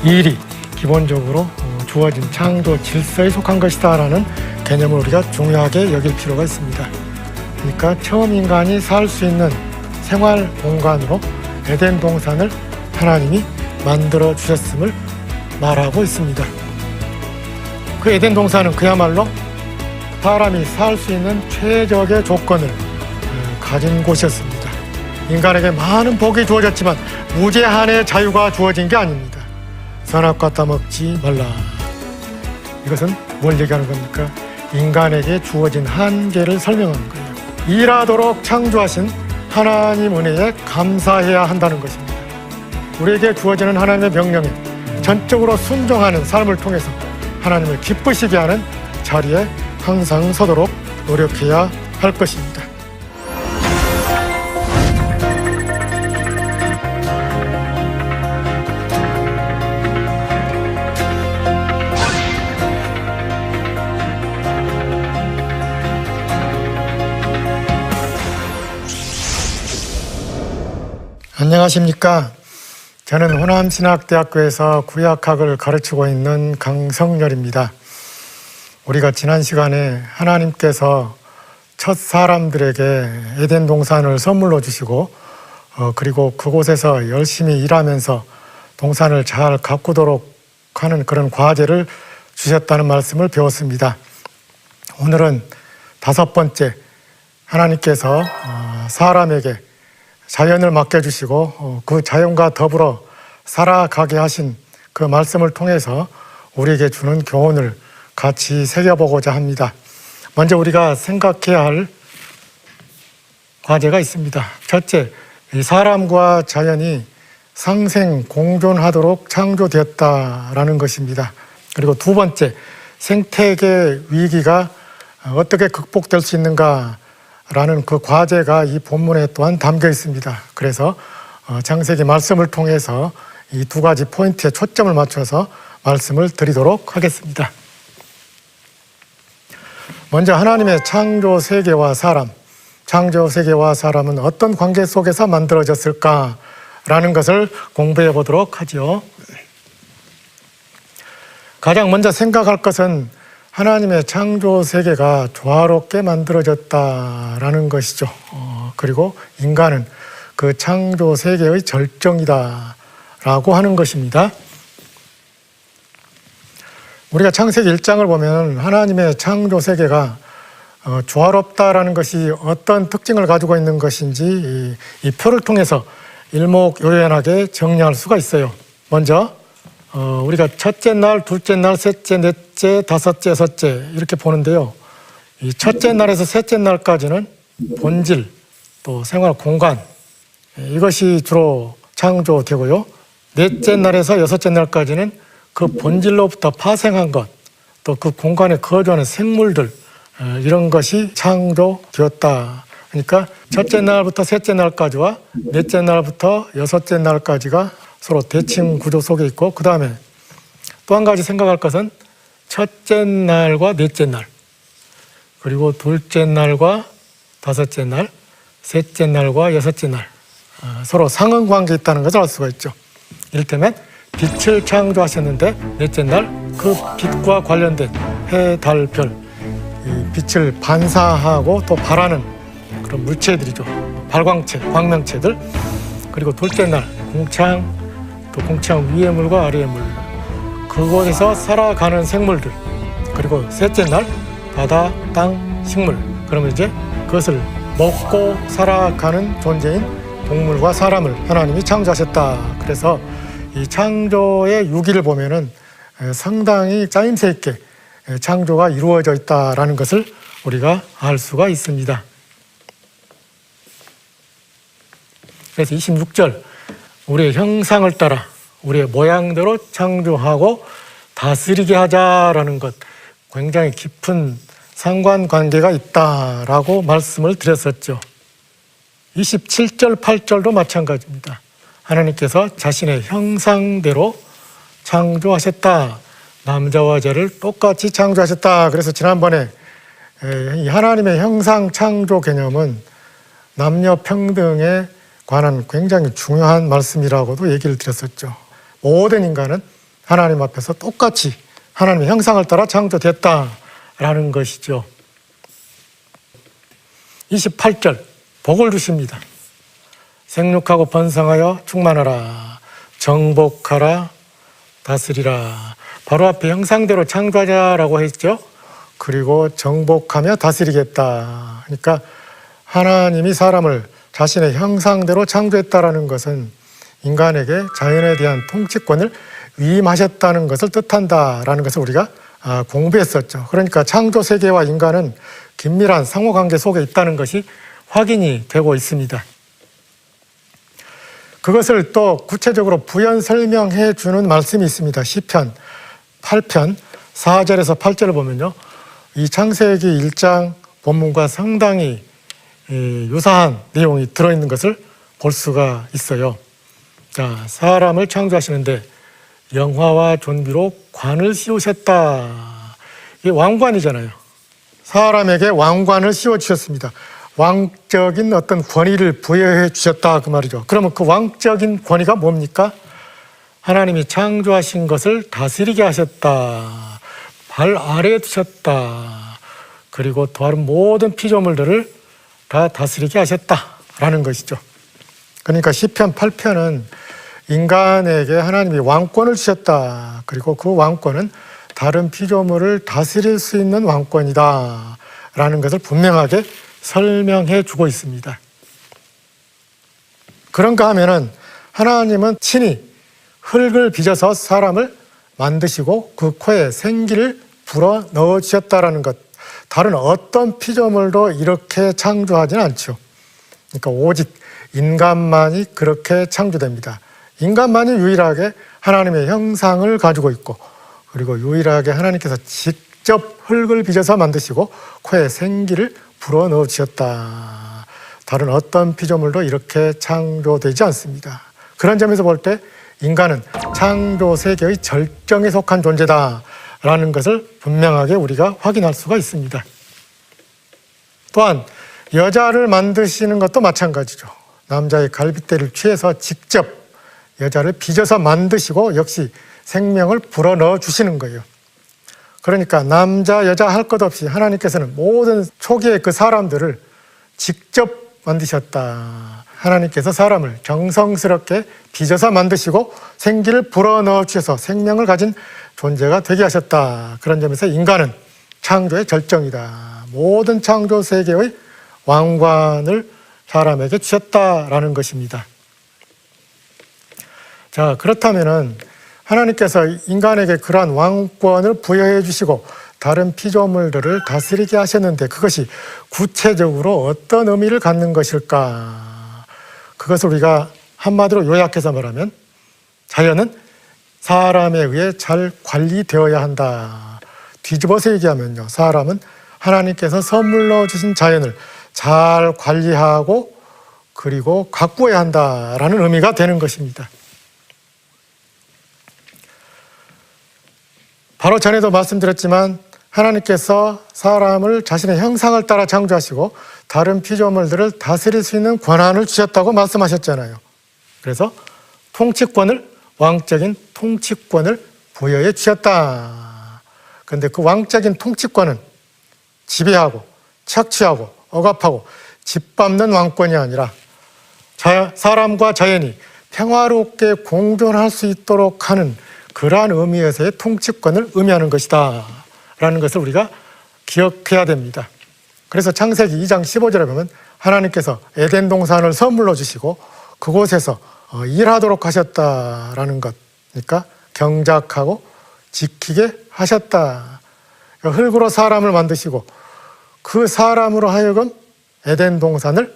일이 기본적으로 주어진 창조 질서에 속한 것이다라는 개념을 우리가 중요하게 여길 필요가 있습니다. 그러니까 처음 인간이 살 수 있는 생활 공간으로 에덴 동산을 하나님이 만들어 주셨음을 말하고 있습니다. 그 에덴 동산은 그야말로 사람이 살 수 있는 최적의 조건을 가진 곳이었습니다. 인간에게 많은 복이 주어졌지만 무제한의 자유가 주어진 게 아닙니다. 선악과 따먹지 말라. 이것은 뭘 얘기하는 겁니까? 인간에게 주어진 한계를 설명하는 거예요. 일하도록 창조하신 하나님 은혜에 감사해야 한다는 것입니다. 우리에게 주어지는 하나님의 명령에 전적으로 순종하는 삶을 통해서 하나님을 기쁘시게 하는 자리에 항상 서도록 노력해야 할 것입니다. 안녕하십니까? 저는 호남신학대학교에서 구약학을 가르치고 있는 강성열입니다. 우리가 지난 시간에 하나님께서 첫 사람들에게 에덴 동산을 선물로 주시고 그리고 그곳에서 열심히 일하면서 동산을 잘 가꾸도록 하는 그런 과제를 주셨다는 말씀을 배웠습니다. 오늘은 5번째, 하나님께서 사람에게 자연을 맡겨주시고 그 자연과 더불어 살아가게 하신 그 말씀을 통해서 우리에게 주는 교훈을 같이 새겨보고자 합니다. 먼저 우리가 생각해야 할 과제가 있습니다. 첫째, 이 사람과 자연이 상생 공존하도록 창조되었다라는 것입니다. 그리고 두 번째, 생태계 위기가 어떻게 극복될 수 있는가 라는 그 과제가 이 본문에 또한 담겨 있습니다. 그래서 창세기 말씀을 통해서 이 두 가지 포인트에 초점을 맞춰서 말씀을 드리도록 하겠습니다. 먼저 하나님의 창조 세계와 사람, 창조 세계와 사람은 어떤 관계 속에서 만들어졌을까라는 것을 공부해 보도록 하죠. 가장 먼저 생각할 것은 하나님의 창조 세계가 조화롭게 만들어졌다라는 것이죠. 그리고 인간은 그 창조 세계의 절정이다라고 하는 것입니다. 우리가 창세기 1장을 보면 하나님의 창조 세계가 조화롭다라는 것이 어떤 특징을 가지고 있는 것인지 이 표를 통해서 일목요연하게 정리할 수가 있어요. 먼저 우리가 첫째 날, 둘째 날, 셋째, 넷째, 다섯째, 여섯째 이렇게 보는데요. 이 첫째 날에서 셋째 날까지는 본질, 또 생활 공간 이것이 주로 창조되고요. 넷째 날에서 여섯째 날까지는 그 본질로부터 파생한 것, 또 그 공간에 거주하는 생물들 이런 것이 창조되었다. 그러니까 첫째 날부터 셋째 날까지와 넷째 날부터 여섯째 날까지가 서로 대칭 구조 속에 있고, 그 다음에 또 한 가지 생각할 것은 첫째 날과 넷째 날, 그리고 둘째 날과 다섯째 날, 셋째 날과 여섯째 날 서로 상응관계에 있다는 것을 알 수가 있죠. 이를테면 빛을 창조하셨는데 넷째 날 그 빛과 관련된 해, 달, 별, 이 빛을 반사하고 또 발하는 그런 물체들이죠. 발광체, 광명체들. 그리고 둘째 날 공창, 또 공창 위의 물과 아래의 물, 그곳에서 살아가는 생물들. 그리고 셋째 날 바다, 땅, 식물. 그러면 이제 그것을 먹고 살아가는 존재인 동물과 사람을 하나님이 창조하셨다. 그래서 이 창조의 유기를 보면은 상당히 짜임새 있게 창조가 이루어져 있다라는 것을 우리가 알 수가 있습니다. 그래서 26절, 우리의 형상을 따라 우리의 모양대로 창조하고 다스리게 하자라는 것, 굉장히 깊은 상관관계가 있다라고 말씀을 드렸었죠. 27절, 8절도 마찬가지입니다. 하나님께서 자신의 형상대로 창조하셨다. 남자와 여자를 똑같이 창조하셨다. 그래서 지난번에 이 하나님의 형상 창조 개념은 남녀 평등에 관한 굉장히 중요한 말씀이라고도 얘기를 드렸었죠. 모든 인간은 하나님 앞에서 똑같이 하나님의 형상을 따라 창조됐다라는 것이죠. 28절 복을 주십니다. 생육하고 번성하여 충만하라, 정복하라, 다스리라. 바로 앞에 형상대로 창조하자라고 했죠. 그리고 정복하며 다스리겠다. 그러니까 하나님이 사람을 자신의 형상대로 창조했다라는 것은 인간에게 자연에 대한 통치권을 위임하셨다는 것을 뜻한다라는 것을 우리가 공부했었죠. 그러니까 창조 세계와 인간은 긴밀한 상호관계 속에 있다는 것이 확인이 되고 있습니다. 그것을 또 구체적으로 부연 설명해 주는 말씀이 있습니다. 시편 8편 4절에서 8절을 보면요, 이 창세기 1장 본문과 상당히 유사한 내용이 들어있는 것을 볼 수가 있어요. 자, 사람을 창조하시는데 영화와 존귀로 관을 씌우셨다. 이게 왕관이잖아요. 사람에게 왕관을 씌워주셨습니다. 왕적인 어떤 권위를 부여해 주셨다, 그 말이죠. 그러면 그 왕적인 권위가 뭡니까? 하나님이 창조하신 것을 다스리게 하셨다, 발 아래에 두셨다, 그리고 다른 모든 피조물들을 다 다스리게 하셨다라는 것이죠. 그러니까 시편 8편은 인간에게 하나님이 왕권을 주셨다, 그리고 그 왕권은 다른 피조물을 다스릴 수 있는 왕권이다 라는 것을 분명하게 설명해 주고 있습니다. 그런가 하면은 하나님은 친히 흙을 빚어서 사람을 만드시고 그 코에 생기를 불어 넣어 주셨다라는 것, 다른 어떤 피조물도 이렇게 창조하지는 않죠. 그러니까 오직 인간만이 그렇게 창조됩니다. 인간만이 유일하게 하나님의 형상을 가지고 있고, 그리고 유일하게 하나님께서 직접 흙을 빚어서 만드시고 코에 생기를 불어 넣어 주셨다. 다른 어떤 피조물도 이렇게 창조되지 않습니다. 그런 점에서 볼 때 인간은 창조 세계의 절정에 속한 존재다라는 것을 분명하게 우리가 확인할 수가 있습니다. 또한 여자를 만드시는 것도 마찬가지죠. 남자의 갈빗대를 취해서 직접 여자를 빚어서 만드시고 역시 생명을 불어넣어 주시는 거예요. 그러니까 남자 여자 할 것 없이 하나님께서는 모든 초기의 그 사람들을 직접 만드셨다. 하나님께서 사람을 정성스럽게 빚어서 만드시고 생기를 불어넣어 주셔서 생명을 가진 존재가 되게 하셨다. 그런 점에서 인간은 창조의 절정이다. 모든 창조 세계의 왕관을 사람에게 주셨다라는 것입니다. 자, 그렇다면은 하나님께서 인간에게 그러한 왕권을 부여해 주시고 다른 피조물들을 다스리게 하셨는데 그것이 구체적으로 어떤 의미를 갖는 것일까? 그것을 우리가 한마디로 요약해서 말하면 자연은 사람에 의해 잘 관리되어야 한다. 뒤집어서 얘기하면요, 사람은 하나님께서 선물로 주신 자연을 잘 관리하고 그리고 가꾸어야 한다라는 의미가 되는 것입니다. 바로 전에도 말씀드렸지만 하나님께서 사람을 자신의 형상을 따라 창조하시고 다른 피조물들을 다스릴 수 있는 권한을 주셨다고 말씀하셨잖아요. 그래서 통치권을, 왕적인 통치권을 부여해 주셨다. 그런데 그 왕적인 통치권은 지배하고 착취하고 억압하고 짓밟는 왕권이 아니라 사람과 자연이 평화롭게 공존할 수 있도록 하는 그러한 의미에서의 통치권을 의미하는 것이다 라는 것을 우리가 기억해야 됩니다. 그래서 창세기 2장 15절에 보면 하나님께서 에덴 동산을 선물로 주시고 그곳에서 일하도록 하셨다라는 것, 그러니까 경작하고 지키게 하셨다. 흙으로 사람을 만드시고 그 사람으로 하여금 에덴 동산을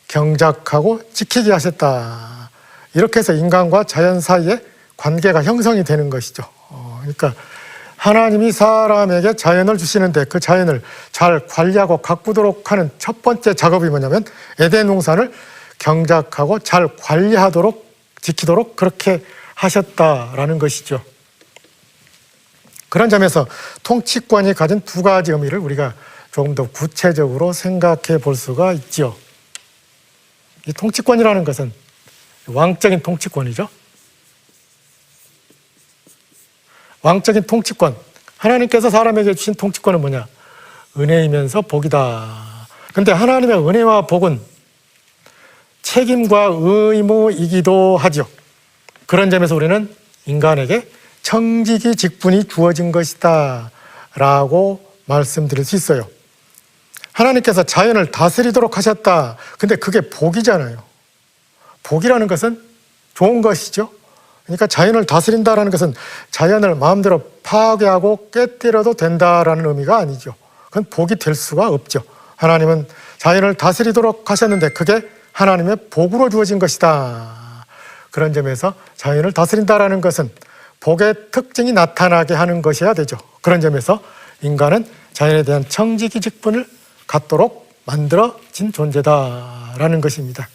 경작하고 지키게 하셨다. 이렇게 해서 인간과 자연 사이에 관계가 형성이 되는 것이죠. 그러니까 하나님이 사람에게 자연을 주시는데 그 자연을 잘 관리하고 가꾸도록 하는 첫 번째 작업이 뭐냐면 에덴 동산을 경작하고 잘 관리하도록 지키도록 그렇게 하셨다라는 것이죠. 그런 점에서 통치권이 가진 두 가지 의미를 우리가 조금 더 구체적으로 생각해 볼 수가 있죠. 이 통치권이라는 것은 왕적인 통치권이죠. 왕적인 통치권, 하나님께서 사람에게 주신 통치권은 뭐냐? 은혜이면서 복이다. 근데 하나님의 은혜와 복은 책임과 의무이기도 하죠. 그런 점에서 우리는 인간에게 청지기 직분이 주어진 것이다 라고 말씀드릴 수 있어요. 하나님께서 자연을 다스리도록 하셨다. 근데 그게 복이잖아요. 복이라는 것은 좋은 것이죠. 그러니까 자연을 다스린다는 것은 자연을 마음대로 파괴하고 깨뜨려도 된다라는 의미가 아니죠. 그건 복이 될 수가 없죠. 하나님은 자연을 다스리도록 하셨는데 그게 하나님의 복으로 주어진 것이다. 그런 점에서 자연을 다스린다는 것은 복의 특징이 나타나게 하는 것이어야 되죠. 그런 점에서 인간은 자연에 대한 청지기 직분을 갖도록 만들어진 존재다라는 것입니다.